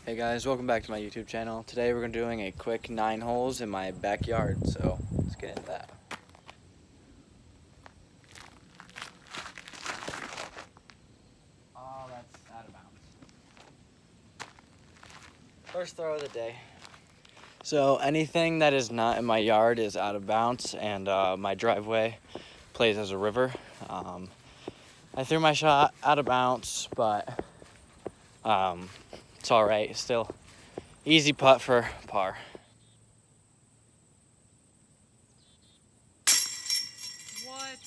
Hey guys, welcome back to my YouTube channel. Today we're doing a quick 9 holes in my backyard, so let's get into that. Oh, that's out of bounds. First throw of the day. So anything that is not in my yard is out of bounds, and my driveway plays as a river. I threw my shot out of bounds, but it's all right. Still easy putt for par. What?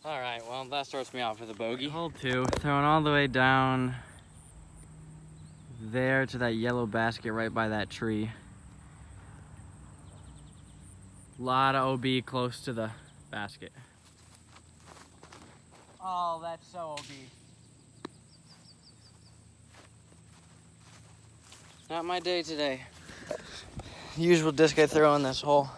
All right, well, that starts me off with a bogey. Hole 2, throwing all the way down there to that yellow basket right by that tree. Lot of OB close to the basket. Oh, that's so OB. Not my day today. Usual disc I throw in this hole.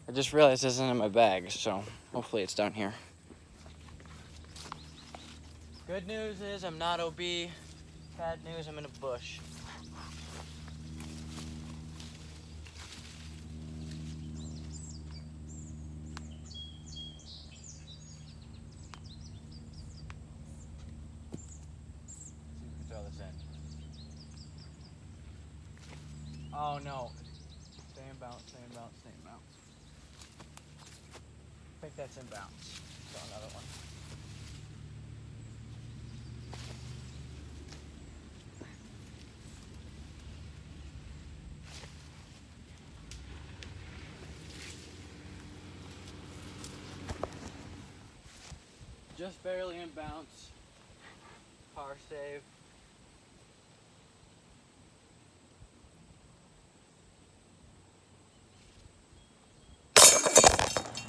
I just realized this isn't in my bag, so hopefully it's down here. Good news is I'm not OB. Bad news, I'm in a bush. Throw this in. Oh no. Stay in bounce, stay in bounce, stay in bounce. I think that's in bounce. Throw another one. Just barely in bounce. Par save.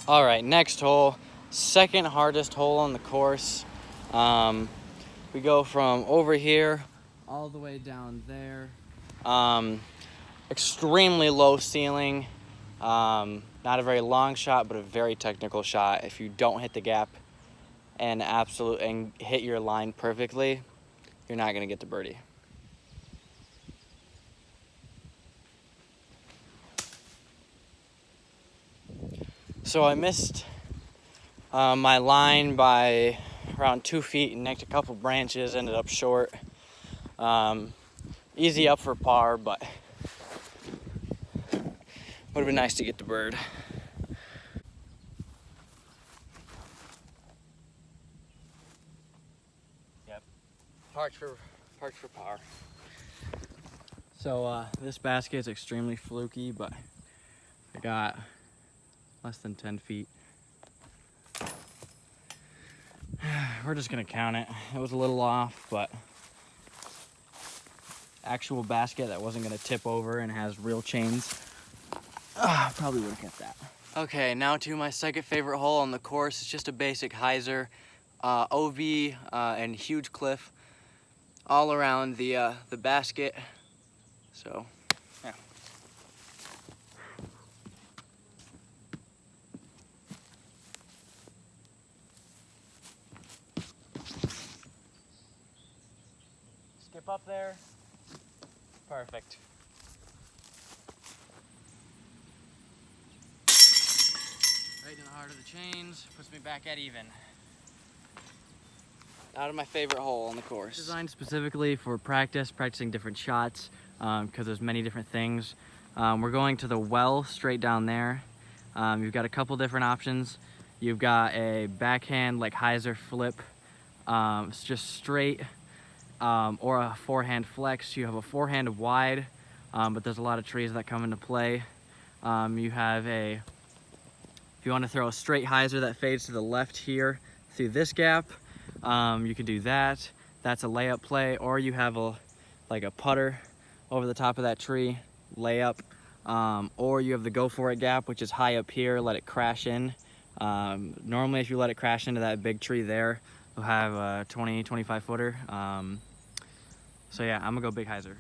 All right, next hole, second hardest hole on the course. We go from over here all the way down there. Extremely low ceiling. Not a very long shot, but a very technical shot. If you don't hit the gap and hit your line perfectly, you're not gonna get the birdie. So I missed my line by around 2 feet and nicked a couple branches, ended up short. Easy up for par, but would have been nice to get the bird. Yep, parked for par. So this basket is extremely fluky, but I got less than 10 feet. We're just gonna count it. It was a little off, but actual basket that wasn't gonna tip over and has real chains. Probably would have kept that. Okay, now to my second favorite hole on the course. It's just a basic hyzer, OB, and huge cliff all around the basket. So, yeah. Skip up there. Perfect. Right in the heart of the chains, puts me back at even. Out of my favorite hole on the course. Designed specifically for practicing different shots, because there's many different things. We're going to the well straight down there. You've got a couple different options. You've got a backhand like hyzer flip, it's just straight, or a forehand flex. You have a forehand wide, but there's a lot of trees that come into play. You have if you want to throw a straight hyzer that fades to the left here through this gap, you can do that. That's a layup play, or you have like a putter over the top of that tree, layup, or you have the go for it gap, which is high up here, let it crash in. Normally if you let it crash into that big tree there, you'll have a 20-25 footer. So yeah, I'm gonna go big hyzer.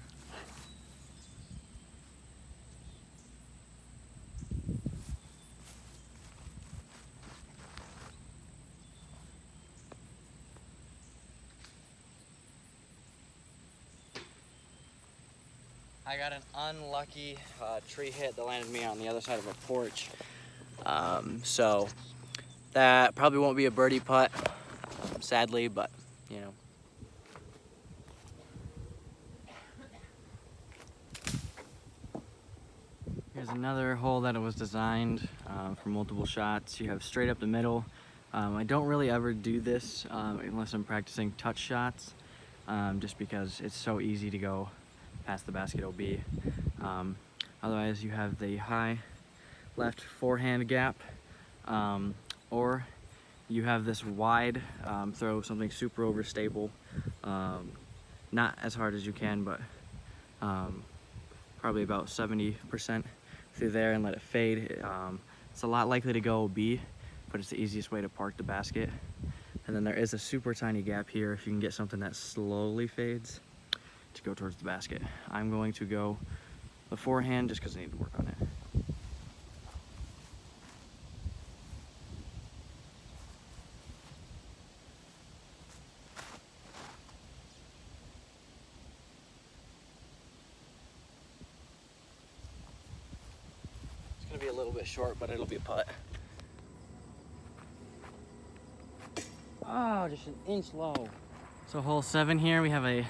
I got an unlucky tree hit that landed me on the other side of a porch. So that probably won't be a birdie putt, sadly, but you know. Here's another hole that it was designed for multiple shots. You have straight up the middle. I don't really ever do this unless I'm practicing touch shots, just because it's so easy to go past the basket OB. Otherwise, you have the high left forehand gap, or you have this wide throw, something super overstable. Not as hard as you can, but probably about 70% through there, and let it fade. It's a lot likely to go OB, but it's the easiest way to park the basket. And then there is a super tiny gap here if you can get something that slowly fades to go towards the basket. I'm going to go the forehand just because I need to work on it. It's gonna be a little bit short, but it'll be a putt. Oh, just an inch low. So hole 7 here, we have a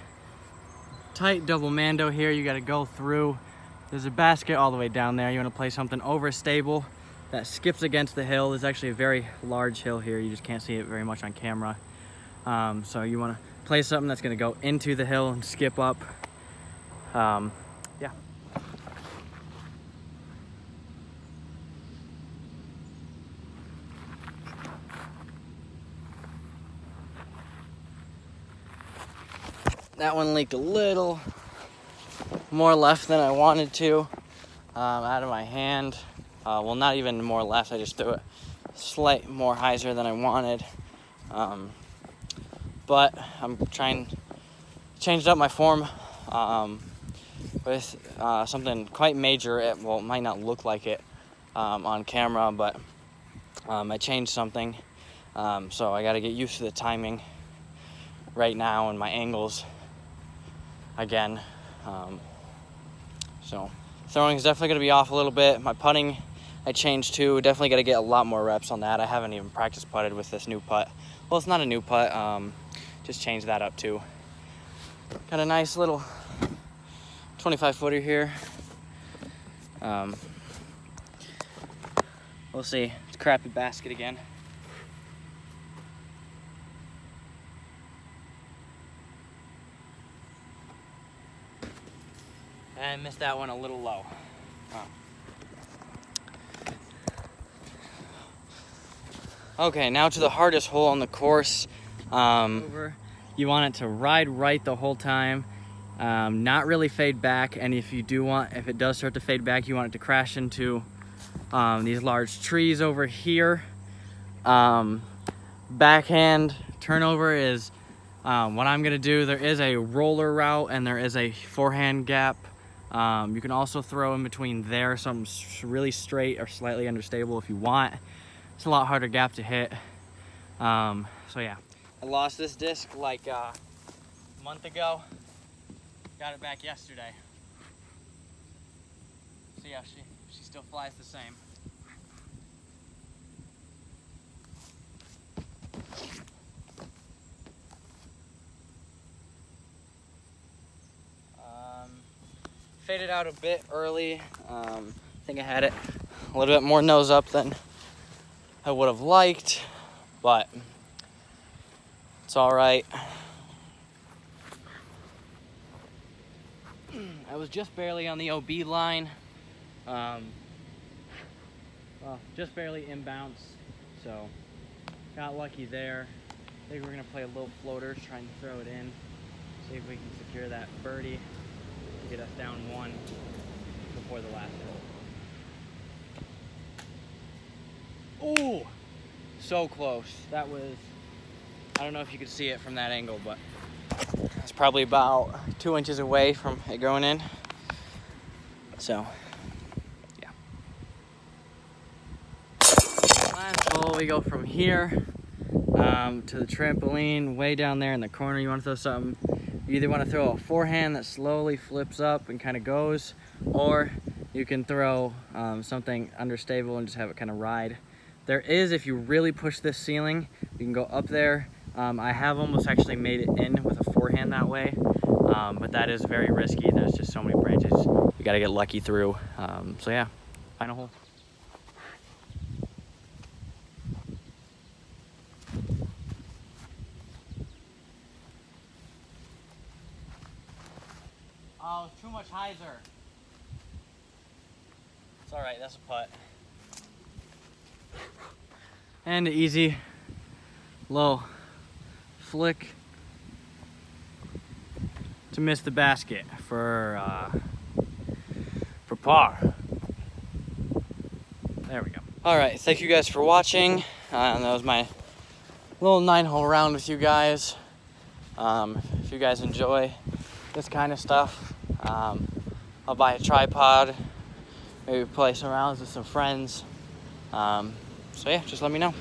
tight double mando here. You gotta go through. There's a basket all the way down there. You wanna play something overstable that skips against the hill. There's actually a very large hill here. You just can't see it very much on camera. So you wanna play something that's gonna go into the hill and skip up. Yeah. That one leaked a little more left than I wanted to, out of my hand. Well, not even more left, I just threw it slight more hyzer than I wanted. But I'm trying to change up my form with something quite major. It might not look like it on camera, but I changed something. So I gotta get used to the timing right now and my angles again. So throwing is definitely gonna be off a little bit. My putting I changed too. Definitely gotta get a lot more reps on that. I haven't even practice putted with this new putt. Well, it's not a new putt, just changed that up too. Got a nice little 25 footer here. We'll see. It's a crappy basket again. And missed that one a little low. Okay, now to the hardest hole on the course. You want it to ride right the whole time, not really fade back. And if it does start to fade back, you want it to crash into these large trees over here. Backhand turnover is what I'm gonna do. There is a roller route and there is a forehand gap. You can also throw in between there something really straight or slightly understable if you want. It's a lot harder gap to hit. So yeah, I lost this disc like a month ago. Got it back yesterday. So yeah, she still flies the same. Faded out a bit early. I think I had it a little bit more nose up than I would have liked, but it's all right. I was just barely on the OB line. Well, just barely inbounds, so got lucky there. I think we're gonna play a little floater, trying to throw it in, see if we can secure that birdie to get us down one before the last hole. Ooh, so close. That was, I don't know if you could see it from that angle, but it's probably about 2 inches away from it going in. So, yeah. Last hole, we go from here to the trampoline way down there in the corner. You want to throw something You either want to throw a forehand that slowly flips up and kind of goes, or you can throw something understable and just have it kind of ride. There is, if you really push this ceiling, you can go up there. I have almost actually made it in with a forehand that way, but that is very risky. There's just so many branches. You got to get lucky through. So yeah, final hole. Oh, too much hyzer. It's all right, that's a putt. And easy, low flick to miss the basket for par. There we go. All right, thank you guys for watching. That was my little 9-hole round with you guys. If you guys enjoy this kind of stuff, I'll buy a tripod, maybe play some rounds with some friends. So yeah, just let me know.